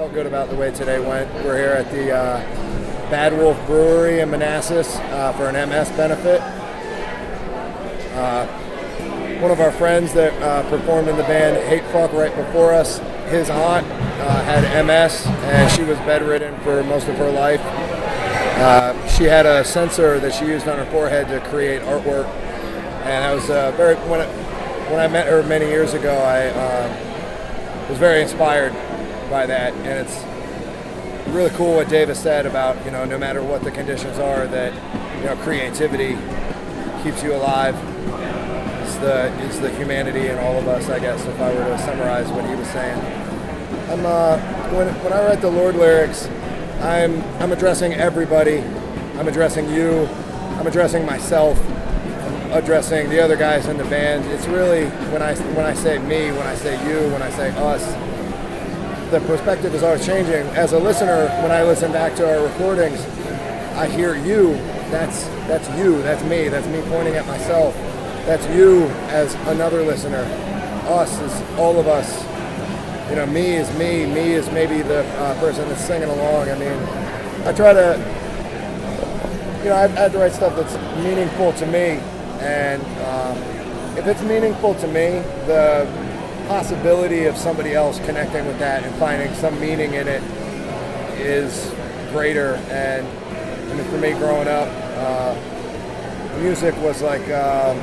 felt good about the way today went. We're here at the Bad Wolf Brewery in Manassas for an MS benefit. One of our friends that performed in the band Hate Fuck right before us, his aunt had MS and she was bedridden for most of her life. She had a sensor that she used on her forehead to create artwork, and I was when I met her many years ago, I was very inspired by that, and it's really cool what Davis said about, no matter what the conditions are, that creativity keeps you alive. It's the humanity in all of us, I guess, if I were to summarize what he was saying. When I write the Lord lyrics, I'm addressing everybody. I'm addressing you. I'm addressing myself. I'm addressing the other guys in the band. It's really when I say me, when I say you, when I say us, the perspective is always changing. As a listener, when I listen back to our recordings, I hear you. That's you. That's me. That's me pointing at myself. That's you as another listener. Us is all of us. Me is me. Me is maybe the person that's singing along. I mean, I try to, I have to write stuff that's meaningful to me. And if it's meaningful to me, the possibility of somebody else connecting with that and finding some meaning in it is greater. And I mean, for me growing up, music was like a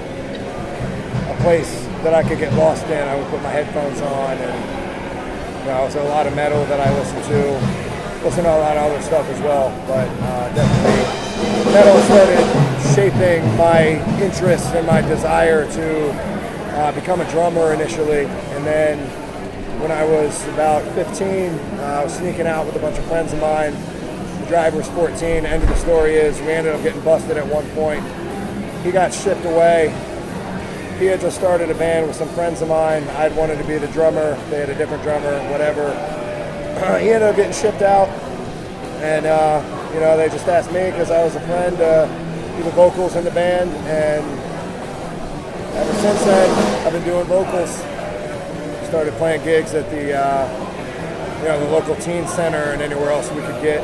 place that I could get lost in. I would put my headphones on, and so a lot of metal that I listen to a lot of other stuff as well, but definitely metal started shaping my interests and my desire to become a drummer initially. And then when I was about 15, I was sneaking out with a bunch of friends of mine. The driver was 14. End of the story is we ended up getting busted at one point. He got shipped away. He had just started a band with some friends of mine. I'd wanted to be the drummer. They had a different drummer, whatever. He ended up getting shipped out, and they just asked me because I was a friend to do the vocals in the band, and ever since then I've been doing vocals. Started playing gigs at the the local teen center and anywhere else we could get.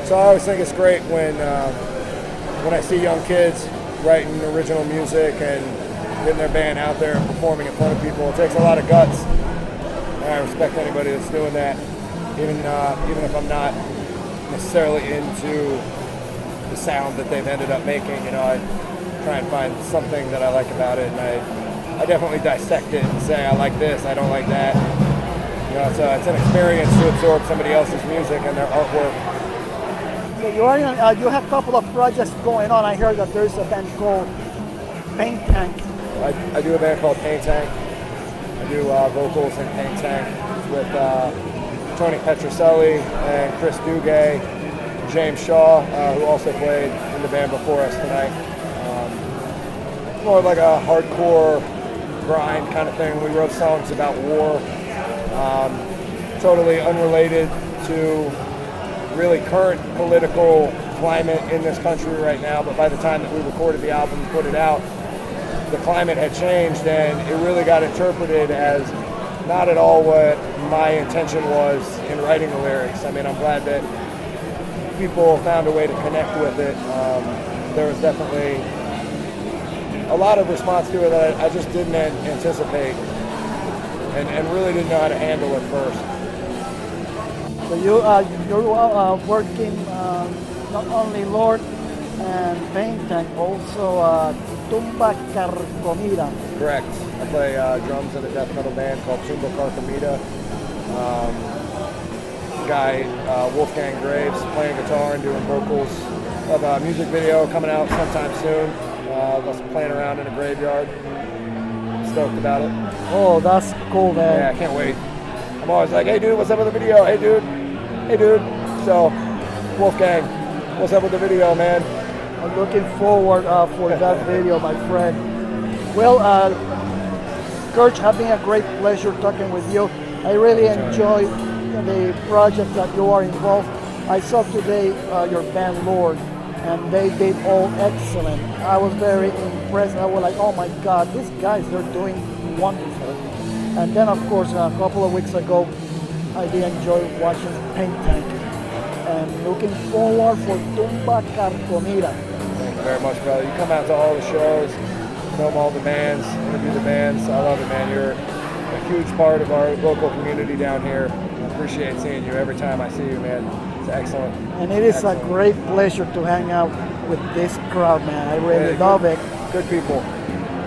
So I always think it's great when I see young kids writing original music and getting their band out there and performing in front of people. It takes a lot of guts, and I respect anybody that's doing that, even if I'm not necessarily into the sound that they've ended up making. I try and find something that I like about it, and I definitely dissect it and say I like this, I don't like that. It's an experience to absorb somebody else's music and their artwork. You have a couple of projects going on. I heard that there's a band called Paint Tank. I do a band called Paint Tank. I do vocals in Paint Tank with Tony Picardi and Chris Duguay, James Shaw, who also played in the band before us tonight. More like a hardcore grind kind of thing. We wrote songs about war, totally unrelated to really current political climate in this country right now, but by the time that we recorded the album and put it out, the climate had changed, and it really got interpreted as not at all what my intention was in writing the lyrics. I mean, I'm glad that people found a way to connect with it. There was definitely a lot of response to it that I just didn't anticipate and really didn't know how to handle at first. So you're working not only Lord and Paint Tank, also Tumba Carcomida. Correct. I play drums in a death metal band called Tumba Carcomida. Guy Wolfgang Graves playing guitar and doing vocals. Have a music video coming out sometime soon. Us playing around in a graveyard. Stoked about it. Oh, that's cool, man. Yeah, I can't wait. I'm always like, hey dude, what's up with the video? Hey dude. So, Wolfgang, what's up with the video, man? I'm looking forward for that video, my friend. Well, Kerch, it's been a great pleasure talking with you. I really enjoy the project that you are involved. I saw today your band Lord, and they did all excellent. I was very impressed. I was like, oh my God, these guys, they're doing wonderful. And then, of course, a couple of weeks ago, I did enjoy watching Paint Tank. And looking forward for Tumba Carcomida. Thank you very much, brother. You come out to all the shows, film all the bands, interview the bands. I love it, man. You're a huge part of our local community down here. I appreciate seeing you every time I see you, man. It's excellent. And it is a great pleasure to hang out with this crowd, man. I really love it. Good people.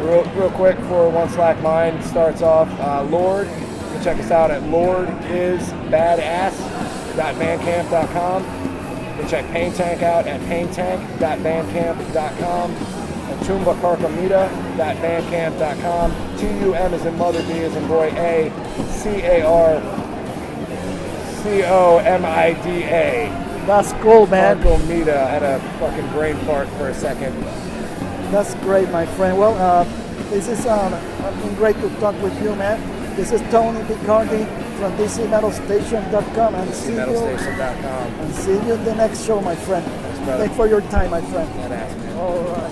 Real quick before One Slack Mind starts off, Lord, you can check us out at lordisbadass.bandcamp.com. You can check Paint Tank out at painttank.bandcamp.com and tumbacarcomida.bandcamp.com. TUM as in mother, B as in boy, A, CARCOMIDA. That's cool, man. Carcomida. I had a fucking brain fart for a second. That's great, my friend. Well, this is been great to talk with you, man. This is Tony Picardi from DCMetalStation.com and see you in the next show, my friend. Thanks, brother. Thanks for your time, my friend. Badass, man. All right.